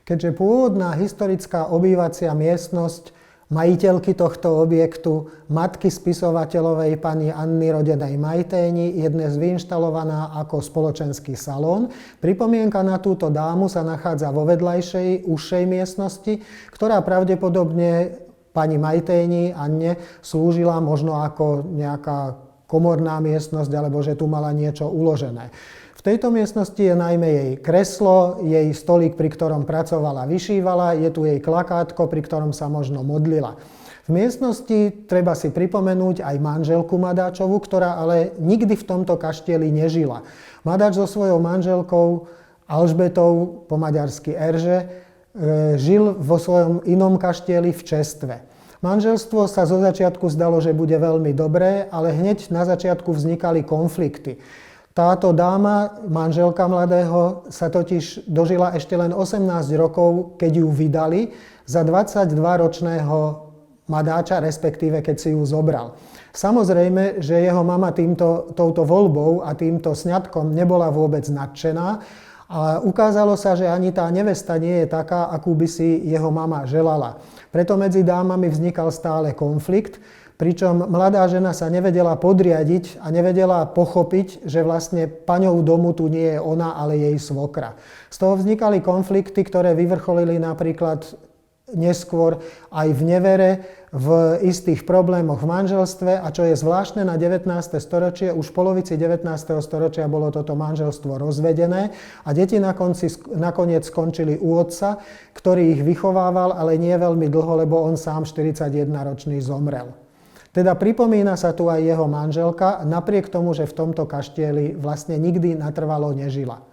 Keďže pôvodná historická obývacia miestnosť majiteľky tohto objektu, matky spisovateľovej pani Anny rodenej Majténi, je dnes vyinštalovaná ako spoločenský salón. Pripomienka na túto dámu sa nachádza vo vedľajšej, užšej miestnosti, ktorá pravdepodobne pani Majténi Anne slúžila možno ako nejaká komorná miestnosť, alebo že tu mala niečo uložené. V tejto miestnosti je najmä jej kreslo, jej stolík, pri ktorom pracovala, vyšívala, je tu jej klakátko, pri ktorom sa možno modlila. V miestnosti treba si pripomenúť aj manželku Madáčovu, ktorá ale nikdy v tomto kaštieli nežila. Madáč so svojou manželkou Alžbetou, po maďarsky Erzse, žil vo svojom inom kaštieli v Čestve. Manželstvo sa zo začiatku zdalo, že bude veľmi dobré, ale hneď na začiatku vznikali konflikty. Táto dáma, manželka mladého, sa totiž dožila ešte len 18 rokov, keď ju vydali za 22-ročného Madáča, respektíve keď si ju zobral. Samozrejme, že jeho mama touto voľbou a týmto sňatkom nebola vôbec nadšená a ukázalo sa, že ani tá nevesta nie je taká, akú by si jeho mama želala. Preto medzi dámami vznikal stále konflikt, pričom mladá žena sa nevedela podriadiť a nevedela pochopiť, že vlastne paňou domu tu nie je ona, ale jej svokra. Z toho vznikali konflikty, ktoré vyvrcholili napríklad neskôr aj v nevere, v istých problémoch v manželstve, a čo je zvláštne na 19. storočie, už v polovici 19. storočia bolo toto manželstvo rozvedené a deti nakoniec skončili u otca, ktorý ich vychovával, ale nie veľmi dlho, lebo on sám 41-ročný zomrel. Teda pripomína sa tu aj jeho manželka, napriek tomu, že v tomto kaštieli vlastne nikdy natrvalo nežila.